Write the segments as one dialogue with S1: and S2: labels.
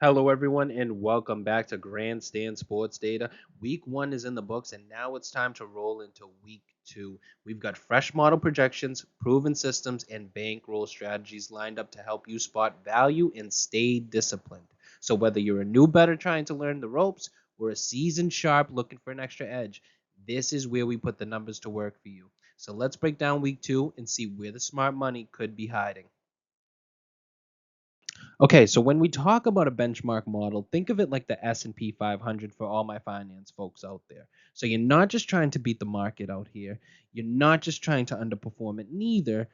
S1: Hello, everyone, and welcome back to Grandstand Sports Data. Week one is in the books, and now it's time to roll into week two. We've got fresh model projections, proven systems, and bankroll strategies lined up to help you spot value and stay disciplined. So, whether you're a new bettor trying to learn the ropes or a seasoned sharp looking for an extra edge, this is where we put the numbers to work for you. So, let's break down week two and see where the smart money could be hiding. Okay, so when we talk about a benchmark model, think of it like the S&P 500 for all my finance folks out there. So you're not just trying to beat the market out here. You're not just trying to underperform it neither.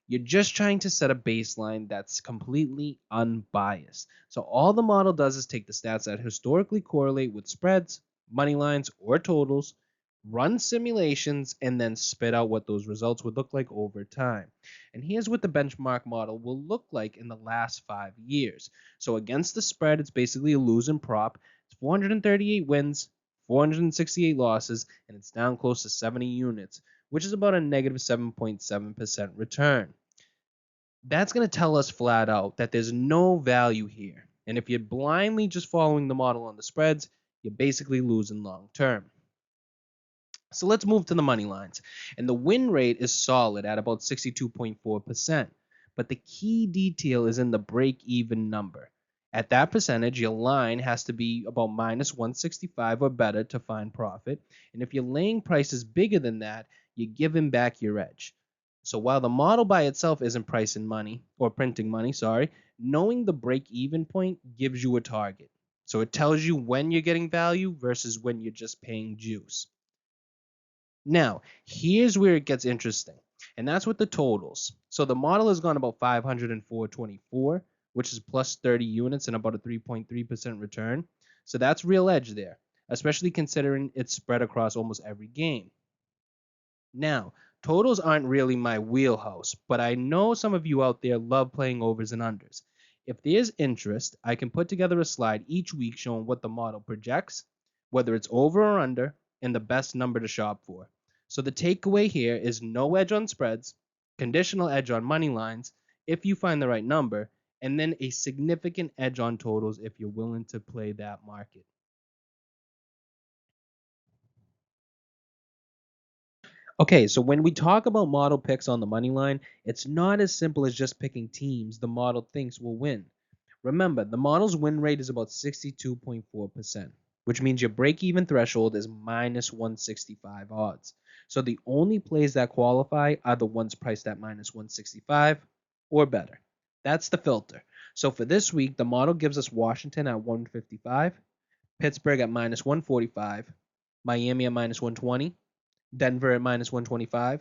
S1: You're just trying to set a baseline that's completely unbiased. So all the model does is take the stats that historically correlate with spreads, money lines, or totals, run simulations, and then spit out what those results would look like over time. And here's what the benchmark model will look like in the last 5 years. So against the spread, it's basically a losing prop. It's 438 wins, 468 losses, and it's down close to 70 units, which is about a negative 7.7% return. That's going to tell us flat out that there's no value here. And if you're blindly just following the model on the spreads, you're basically losing long term. So let's move to the money lines. And the win rate is solid at about 62.4%. But the key detail is in the break even number. At that percentage, your line has to be about minus 165 or better to find profit. And if your laying price is bigger than that, you're giving back your edge. So while the model by itself isn't pricing money or printing money, sorry, knowing the break even point gives you a target. So it tells you when you're getting value versus when you're just paying juice. Now, here's where it gets interesting, and that's with the totals. So the model has gone about 504.24, which is plus 30 units and about a 3.3% return. So that's real edge there, especially considering it's spread across almost every game. Now, totals aren't really my wheelhouse, but I know some of you out there love playing overs and unders. If there's interest, I can put together a slide each week showing what the model projects, whether it's over or under, and the best number to shop for. So the takeaway here is no edge on spreads, conditional edge on money lines if you find the right number, and then a significant edge on totals if you're willing to play that market. Okay, so when we talk about model picks on the money line, it's not as simple as just picking teams the model thinks will win. Remember, the model's win rate is about 62.4%, which means your break even threshold is minus 165 odds. So the only plays that qualify are the ones priced at minus 165 or better. That's the filter. So for this week, the model gives us Washington at 155, Pittsburgh at minus 145, Miami at minus 120, Denver at minus 125,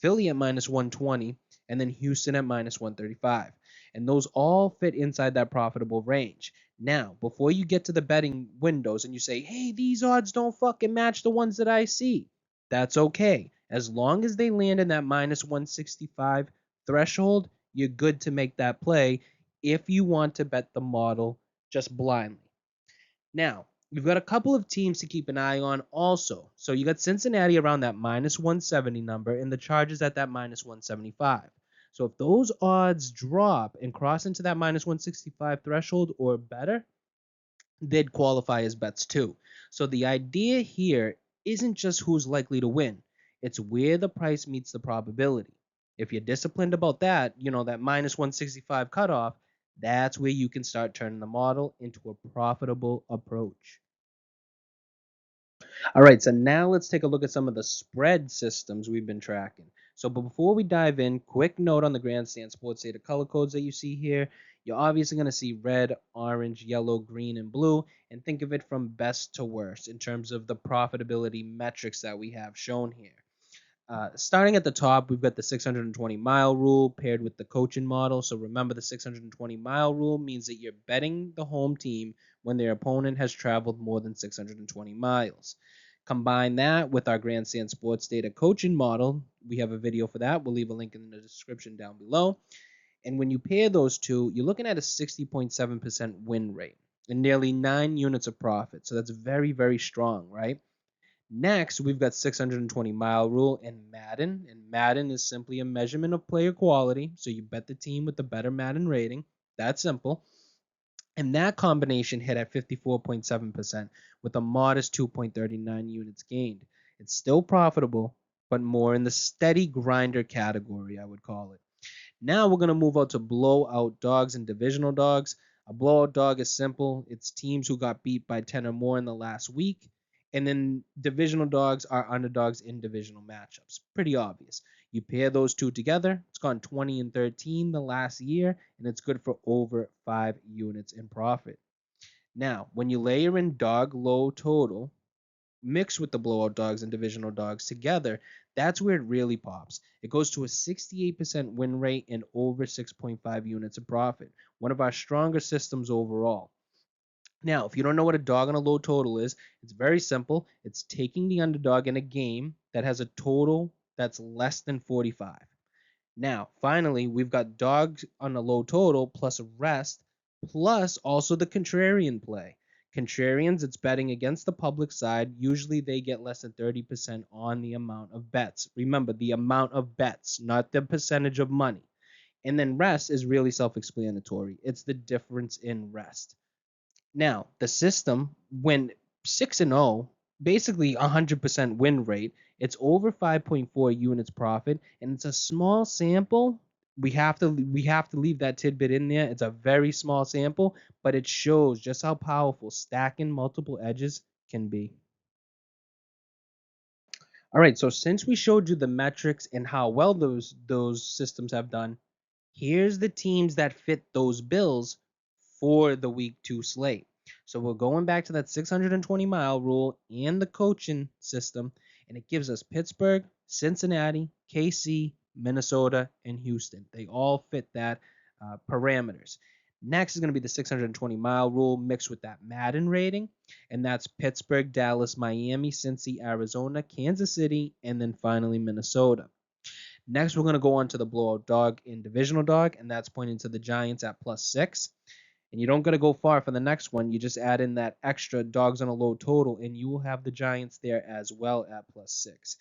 S1: Philly at minus 120, and then Houston at minus 135. And those all fit inside that profitable range. Now, before you get to the betting windows and you say, hey, these odds don't fucking match the ones that I see, that's okay. As long as they land in that minus 165 threshold, you're good to make that play if you want to bet the model just blindly. Now, you've got a couple of teams to keep an eye on also. So you got Cincinnati around that minus 170 number and the Chargers at that minus 175. So if those odds drop and cross into that minus 165 threshold or better, they'd qualify as bets too. So the idea here isn't just who's likely to win, it's where the price meets the probability. If you're disciplined about that, that minus 165 cutoff, that's where you can start turning the model into a profitable approach. All right, so now let's take a look at some of the spread systems we've been tracking. So before we dive in, quick note on the Grandstand Sports Data color codes that you see here. You're obviously going to see red, orange, yellow, green, and blue, and think of it from best to worst in terms of the profitability metrics that we have shown here. Starting at the top, we've got the 620-mile rule paired with the coaching model. So remember, the 620-mile rule means that you're betting the home team when their opponent has traveled more than 620 miles. Combine that with our Grandstand Sports Data coaching model. We have a video for that. We'll leave a link in the description down below. And when you pair those two, you're looking at a 60.7% win rate and nearly 9 units of profit. So that's very, very strong, right? Next, we've got 620-mile rule in Madden. And Madden is simply a measurement of player quality. So you bet the team with the better Madden rating. That's simple. And that combination hit at 54.7% with a modest 2.39 units gained. It's still profitable, but more in the steady grinder category, I would call it. Now we're going to move out to blowout dogs and divisional dogs. A blowout dog is simple. It's teams who got beat by 10 or more in the last week. And then divisional dogs are underdogs in divisional matchups. Pretty obvious. You pair those two together, it's gone 20 and 13 the last year, and it's good for over 5 units in profit. Now, when you layer in dog low total, mixed with the blowout dogs and divisional dogs together, that's where it really pops. It goes to a 68% win rate and over 6.5 units of profit, one of our stronger systems overall. Now, if you don't know what a dog on a low total is, it's very simple. It's taking the underdog in a game that has a total that's less than 45. Now, finally, we've got dogs on a low total plus a rest, plus also the contrarian play. Contrarians, it's betting against the public side. Usually they get less than 30% on the amount of bets. Remember, the amount of bets, not the percentage of money. And then rest is really self explanatory. It's the difference in rest. Now, the system, when 6 and 0, basically 100% win rate, it's over 5.4 units profit, and it's a small sample. We have to leave that tidbit in there. It's a very small sample, but it shows just how powerful stacking multiple edges can be. All right, so since we showed you the metrics and how well those systems have done, here's the teams that fit those bills for the week 2 slate. So we're going back to that 620-mile rule and the coaching system, and it gives us Pittsburgh, Cincinnati, KC, Minnesota, and Houston. They all fit that parameters. Next is going to be the 620-mile rule mixed with that Madden rating, and that's Pittsburgh, Dallas, Miami, Cincy, Arizona, Kansas City, and then finally Minnesota. Next, we're going to go on to the blowout dog in divisional dog, and that's pointing to the Giants at +6. And you don't got to go far for the next one. You just add in that extra dogs on a low total, and you will have the Giants there as well at +6.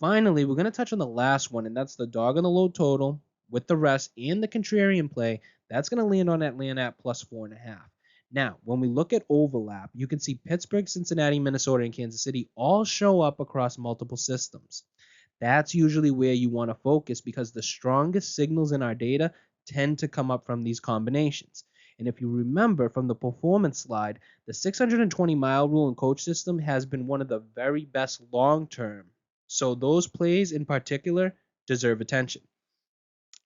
S1: Finally, we're going to touch on the last one, and that's the dog on the low total with the rest and the contrarian play. That's going to land on Atlanta at +4.5. Now, when we look at overlap, you can see Pittsburgh, Cincinnati, Minnesota, and Kansas City all show up across multiple systems. That's usually where you want to focus because the strongest signals in our data tend to come up from these combinations. And if you remember from the performance slide, the 620-mile rule and coach system has been one of the very best long term. So those plays in particular deserve attention.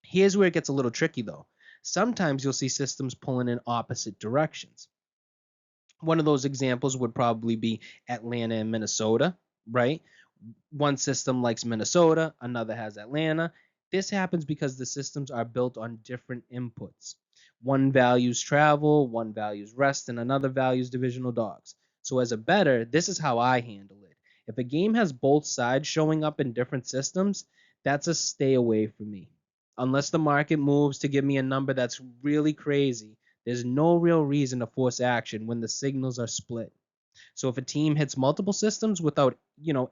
S1: Here's where it gets a little tricky though. Sometimes you'll see systems pulling in opposite directions. One of those examples would probably be Atlanta and Minnesota, right? One system likes Minnesota, another has Atlanta. This happens because the systems are built on different inputs. One values travel, one values rest, and another values divisional dogs. So as a bettor, this is how I handle it. If a game has both sides showing up in different systems, that's a stay away from me. Unless the market moves to give me a number that's really crazy, there's no real reason to force action when the signals are split. So if a team hits multiple systems without,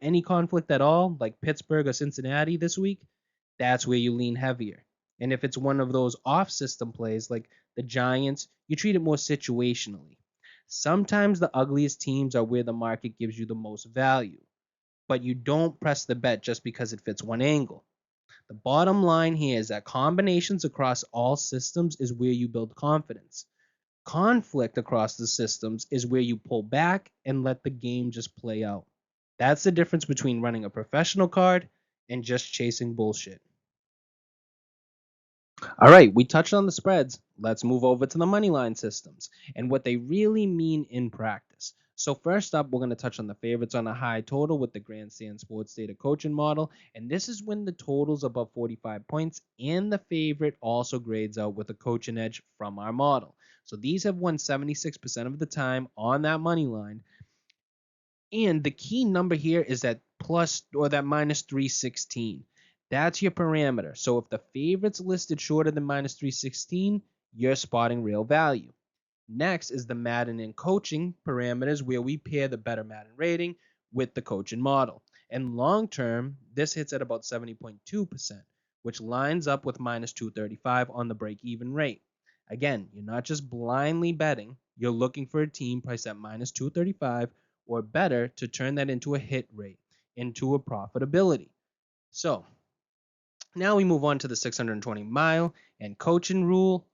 S1: any conflict at all, like Pittsburgh or Cincinnati this week, that's where you lean heavier. And if it's one of those off system plays like the Giants, you treat it more situationally. Sometimes the ugliest teams are where the market gives you the most value, but you don't press the bet just because it fits one angle. The bottom line here is that combinations across all systems is where you build confidence. Conflict across the systems is where you pull back and let the game just play out. That's the difference between running a professional card and just chasing bullshit. All right, we touched on the spreads. Let's move over to the money line systems and what they really mean in practice. So first up, we're going to touch on the favorites on a high total with the Grandstand sports data coaching model. And this is when the total's above 45 points and the favorite also grades out with a coaching edge from our model. So these have won 76% of the time on that money line. And the key number here is that plus or that minus 316. That's your parameter. So if the favorite's listed shorter than minus 316, you're spotting real value. Next is the Madden and coaching parameters where we pair the better Madden rating with the coaching model. And long term, this hits at about 70.2%, which lines up with minus 235 on the break even rate. Again, you're not just blindly betting, you're looking for a team priced at minus 235 or better to turn that into a hit rate, into a profitability. So now we move on to the 620-mile and coaching rule.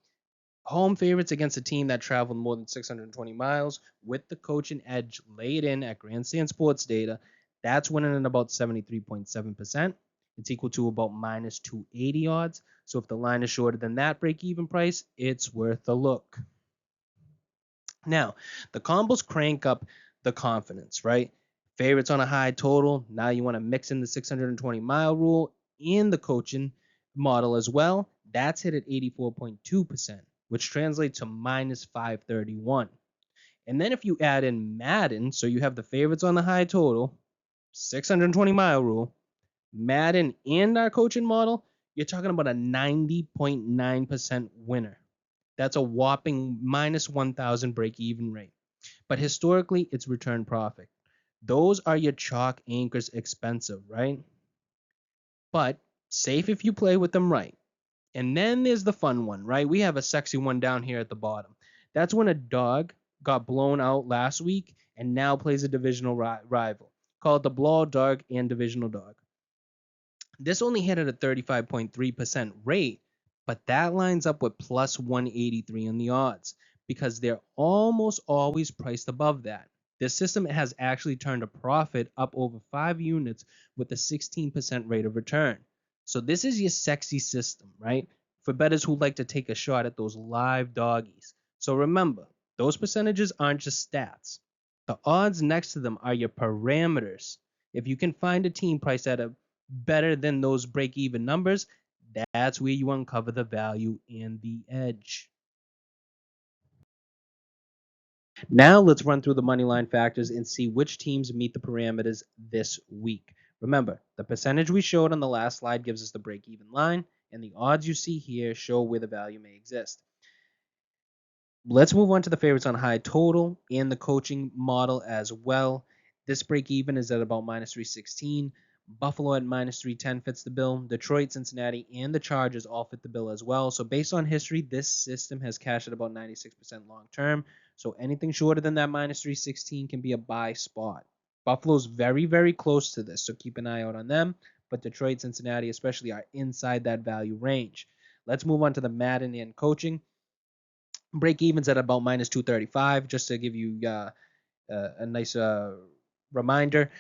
S1: Home favorites against a team that traveled more than 620 miles with the coaching edge laid in at Grandstand Sports Data. That's winning at about 73.7%. It's equal to about minus 280 odds. So if the line is shorter than that break even price, it's worth a look. Now, the combos crank up the confidence, right? Favorites on a high total. Now you want to mix in the 620-mile rule and the coaching model as well. That's hit at 84.2%, which translates to minus 531. And then if you add in Madden, so you have the favorites on the high total, 620-mile rule, Madden and our coaching model, you're talking about a 90.9% winner. That's a whopping minus 1,000 break-even rate. But historically, it's return profit. Those are your chalk anchors expensive, right? But safe if you play with them right. And then there's the fun one, right? We have a sexy one down here at the bottom. That's when a dog got blown out last week and now plays a divisional rival. Call it the blowout dog and divisional dog. This only hit at a 35.3% rate, but that lines up with plus 183 on the odds because they're almost always priced above that. This system has actually turned a profit up over 5 units with a 16% rate of return. So this is your sexy system, right? For bettors who like to take a shot at those live doggies. So remember, those percentages aren't just stats. The odds next to them are your parameters. If you can find a team priced at a better than those break-even numbers, that's where you uncover the value and the edge. Now let's run through the money line factors and see which teams meet the parameters this week. Remember, the percentage we showed on the last slide gives us the break-even line, and the odds you see here show where the value may exist. Let's move on to the favorites on high total and the coaching model as well. This break even is at about minus 316. Buffalo at minus 310 fits the bill. Detroit, Cincinnati, and the Chargers all fit the bill as well. So based on history, this system has cashed at about 96% long term. So anything shorter than that minus 316 can be a buy spot. Buffalo's very, very close to this, so keep an eye out on them. But Detroit, Cincinnati especially are inside that value range. Let's move on to the Madden and coaching. Break evens at about minus 235, just to give you a nice reminder.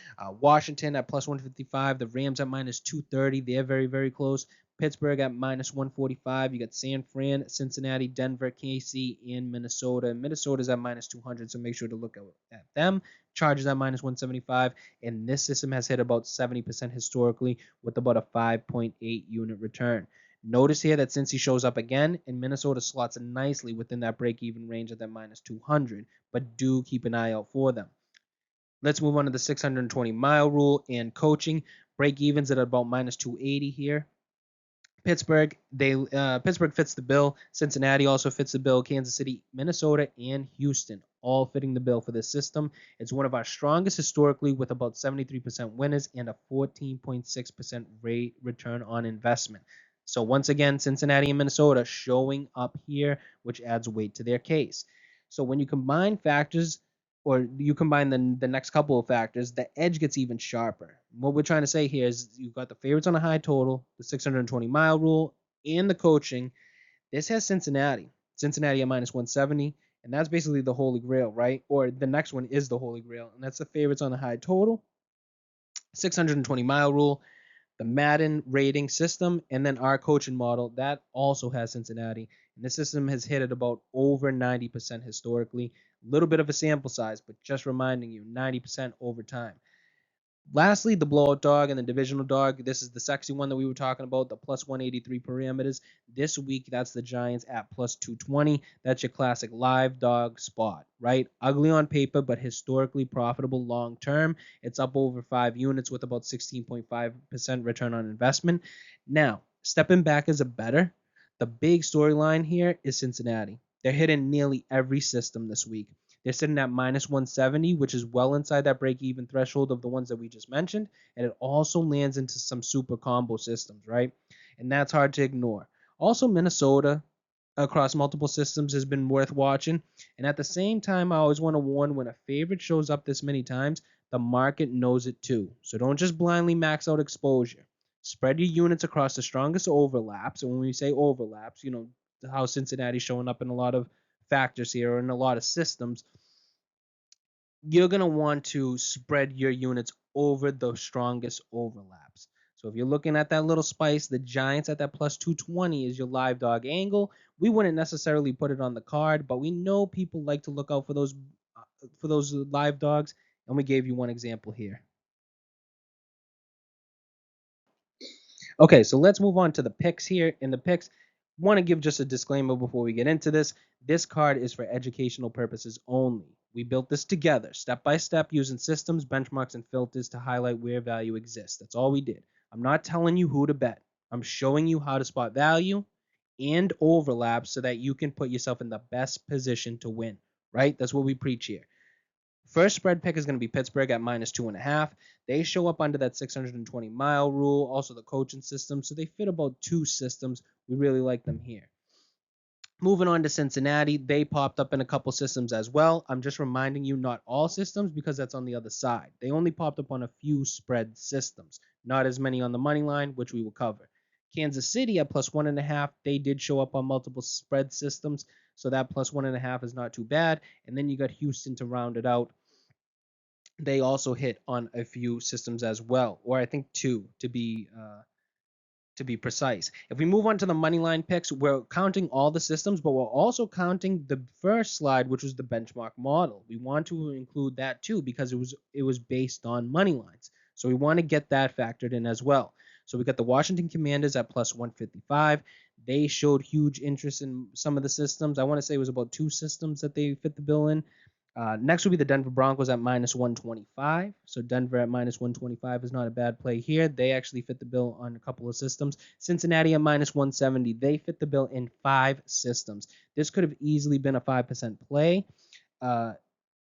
S1: Washington at plus 155. The Rams at minus 230. They're very, very close. Pittsburgh at minus 145. You got San Fran, Cincinnati, Denver, KC, and Minnesota. Minnesota's at minus 200, so make sure to look at them. Chargers at minus 175. And this system has hit about 70% historically with about a 5.8 unit return. Notice here that since he shows up again, and Minnesota slots nicely within that break-even range at that minus 200, but do keep an eye out for them. Let's move on to the 620-mile rule and coaching. Break-evens at about minus 280 here. Pittsburgh fits the bill. Cincinnati also fits the bill. Kansas City, Minnesota, and Houston all fitting the bill for this system. It's one of our strongest historically with about 73% winners and a 14.6% rate return on investment. So once again, Cincinnati and Minnesota showing up here, which adds weight to their case. So when you combine factors, or you combine the next couple of factors, the edge gets even sharper. What we're trying to say here is you've got the favorites on a high total, the 620-mile rule, and the coaching. This has Cincinnati. Cincinnati at minus 170, and that's basically the holy grail, right? Or the next one is the holy grail, and that's the favorites on the high total, 620-mile rule, the Madden rating system, and then our coaching model that also has Cincinnati. And this system has hit at about over 90% historically. A little bit of a sample size, but just reminding you, 90% over time. Lastly, the blowout dog and the divisional dog. This is the sexy one that we were talking about, the plus 183 parameters. This week, that's the Giants at plus 220. That's your classic live dog spot, right? Ugly on paper, but historically profitable long term. It's up over 5 units with about 16.5% return on investment. Now, stepping back as a bettor, the big storyline here is Cincinnati. They're hitting nearly every system this week. They're sitting at minus 170, which is well inside that break-even threshold of the ones that we just mentioned. And it also lands into some super combo systems, right? And that's hard to ignore. Also, Minnesota across multiple systems has been worth watching. And at the same time, I always want to warn, when a favorite shows up this many times, the market knows it too. So don't just blindly max out exposure. Spread your units across the strongest overlaps. And when we say overlaps, how Cincinnati's showing up in a lot of factors here or in a lot of systems, you're going to want to spread your units over the strongest overlaps. So if you're looking at that little spice, the Giants at that plus 220 is your live dog angle. We wouldn't necessarily put it on the card, but we know people like to look out for those live dogs, and we gave you one example here. Okay, so let's move on to the picks here. In the picks, want to give just a disclaimer before we get into this. This card is for educational purposes only. We built this together, step by step, using systems, benchmarks, and filters to highlight where value exists. That's all we did. I'm not telling you who to bet. I'm showing you how to spot value and overlap so that you can put yourself in the best position to win, right? That's what we preach here. First spread pick is going to be Pittsburgh at minus 2.5. They show up under that 620-mile rule, also the coaching system, so they fit about two systems. We really like them here. Moving on to Cincinnati, they popped up in a couple systems as well. I'm just reminding you, not all systems, because that's on the other side. They only popped up on a few spread systems, not as many on the money line, which we will cover. Kansas City at plus 1.5, they did show up on multiple spread systems, so that plus 1.5 is not too bad. And then you got Houston to round it out. They also hit on a few systems as well, or I think two to be precise. If we move on to the money line picks, we're counting all the systems, but we're also counting the first slide, which was the benchmark model. We want to include that too because it was based on money lines. So we want to get that factored in as well. So we got the Washington Commanders at plus 155. They showed huge interest in some of the systems. I want to say it was about two systems that they fit the bill in. Next will be the Denver Broncos at minus 125. So Denver at minus 125 is not a bad play here. They actually fit the bill on a couple of systems. Cincinnati at minus 170. They fit the bill in 5 systems. This could have easily been a 5% play.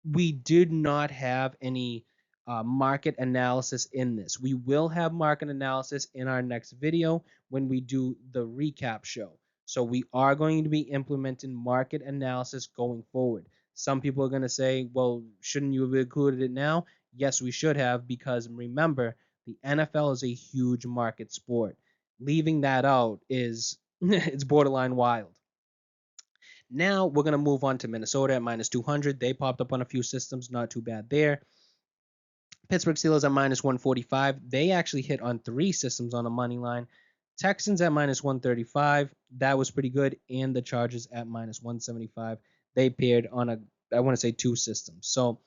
S1: We did not have any market analysis in this. We will have market analysis in our next video when we do the recap show. So we are going to be implementing market analysis going forward. Some people are going to say, well, shouldn't you have included it now? Yes, we should have, because remember, the NFL is a huge market sport. Leaving that out is it's borderline wild. Now we're going to move on to Minnesota at minus 200. They popped up on a few systems, not too bad there. Pittsburgh Steelers at minus 145. They actually hit on 3 systems on the money line. Texans at minus 135. That was pretty good. And the Chargers at minus 175. They paired on I want to say 2 systems. So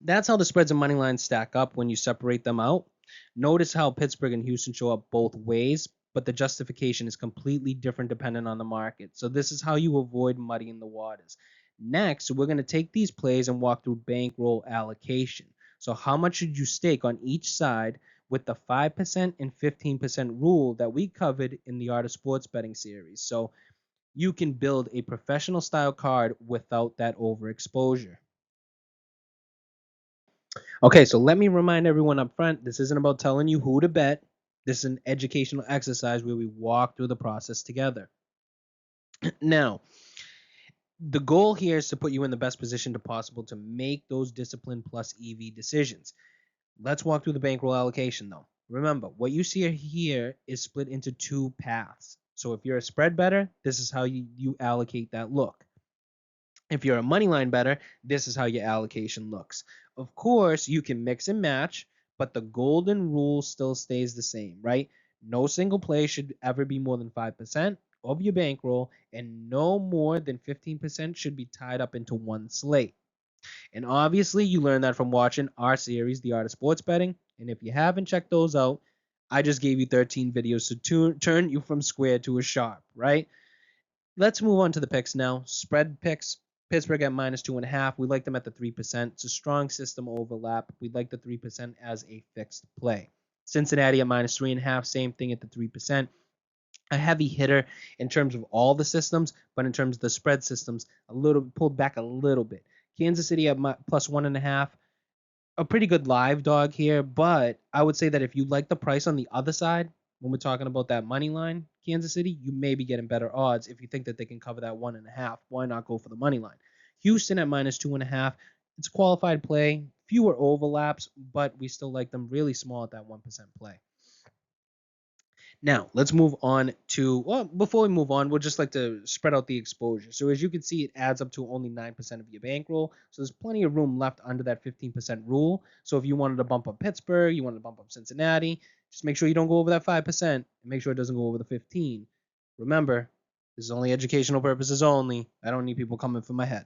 S1: that's how the spreads and money lines stack up when you separate them out. Notice how Pittsburgh and Houston show up both ways, but the justification is completely different depending on the market. So this is how you avoid muddying the waters. Next, we're going to take these plays and walk through bankroll allocation. So how much should you stake on each side with the 5% and 15% rule that we covered in the Art of Sports Betting series. So you can build a professional style card without that overexposure. Okay, so let me remind everyone up front, this isn't about telling you who to bet. This is an educational exercise where we walk through the process together. Now, the goal here is to put you in the best position possible to make those discipline plus EV decisions. Let's walk through the bankroll allocation though. Remember, what you see here is split into 2 paths. So if you're a spread bettor, this is how you allocate that look. If you're a money line bettor, this is how your allocation looks. Of course, you can mix and match, but the golden rule still stays the same, right? No single play should ever be more than 5% of your bankroll, and no more than 15% should be tied up into one slate. And obviously, you learned that from watching our series, The Art of Sports Betting. And if you haven't checked those out, I just gave you 13 videos to turn you from square to a sharp, right? Let's move on to the picks now. Spread picks. Pittsburgh at minus 2.5. We like them at the 3%. It's a strong system overlap. We like the 3% as a fixed play. Cincinnati at minus 3.5. Same thing at the 3%. A heavy hitter in terms of all the systems, but in terms of the spread systems, a little pulled back a little bit. Kansas City at plus 1.5. A pretty good live dog here, but I would say that if you like the price on the other side, when we're talking about that money line, Kansas City, you may be getting better odds if you think that they can cover that 1.5. Why not go for the money line? Houston at -2.5. It's a qualified play, fewer overlaps, but we still like them really small at that 1% play. Now, let's move on to, well, before we move on, we'll just like to spread out the exposure. So as you can see, it adds up to only 9% of your bankroll. So there's plenty of room left under that 15% rule. So if you wanted to bump up Pittsburgh, you wanted to bump up Cincinnati, just make sure you don't go over that 5% and make sure it doesn't go over the 15. Remember, this is only educational purposes only. I don't need people coming for my head.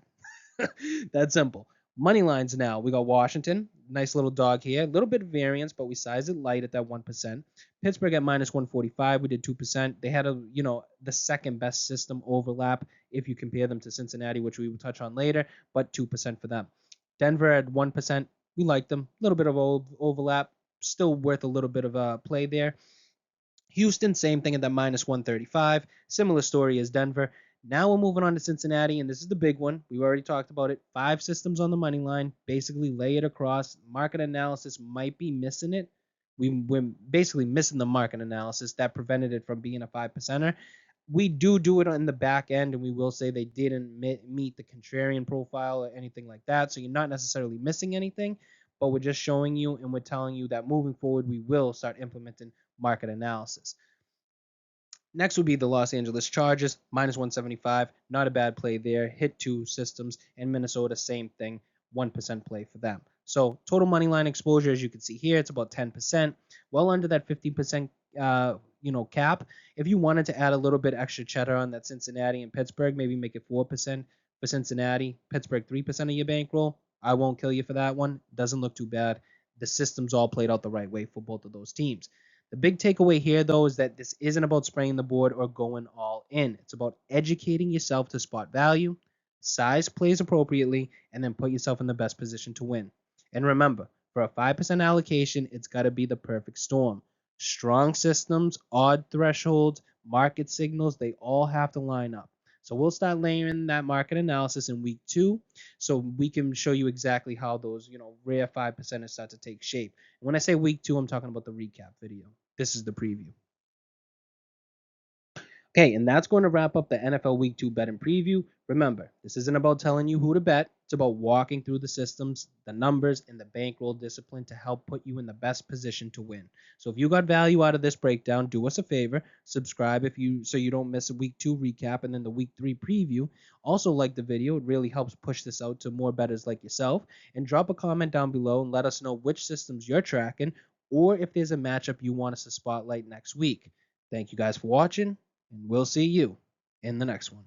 S1: That's simple. Money lines now. We got Washington. Nice little dog here. A little bit of variance, but we size it light at that 1%. Pittsburgh at -145. We did 2%. They had the second best system overlap if you compare them to Cincinnati, which we will touch on later, but 2% for them. Denver at 1%. We like them. A little bit of overlap. Still worth a little bit of a play there. Houston, same thing at that -135. Similar story as Denver. Now we're moving on to Cincinnati, and this is the big one. We already talked about it. 5 systems on the money line. Basically, lay it across. Market analysis might be missing it. We're basically missing the market analysis that prevented it from being a 5%er. We do it on the back end, and we will say they didn't meet the contrarian profile or anything like that. So you're not necessarily missing anything, but we're just showing you and we're telling you that moving forward, we will start implementing market analysis. Next would be the Los Angeles Chargers, -175. Not a bad play there. Hit 2 systems. And Minnesota, same thing. 1% play for them. So total money line exposure, as you can see here, it's about 10%. Well under that 15% cap. If you wanted to add a little bit extra cheddar on that Cincinnati and Pittsburgh, maybe make it 4% for Cincinnati, Pittsburgh 3% of your bankroll. I won't kill you for that one. Doesn't look too bad. The systems all played out the right way for both of those teams. The big takeaway here, though, is that this isn't about spraying the board or going all in. It's about educating yourself to spot value, size plays appropriately, and then put yourself in the best position to win. And remember, for a 5% allocation, it's got to be the perfect storm. Strong systems, odd thresholds, market signals, they all have to line up. So we'll start layering that market analysis in week 2 so we can show you exactly how those, rare 5%ers start to take shape. And when I say week 2, I'm talking about the recap video. This is the preview. Okay, and that's going to wrap up the NFL Week 2 bet and preview. Remember, this isn't about telling you who to bet. It's about walking through the systems, the numbers, and the bankroll discipline to help put you in the best position to win. So if you got value out of this breakdown, do us a favor. Subscribe so you don't miss a Week 2 recap and then the Week 3 preview. Also like the video. It really helps push this out to more bettors like yourself. And drop a comment down below and let us know which systems you're tracking or if there's a matchup you want us to spotlight next week. Thank you guys for watching. And we'll see you in the next one.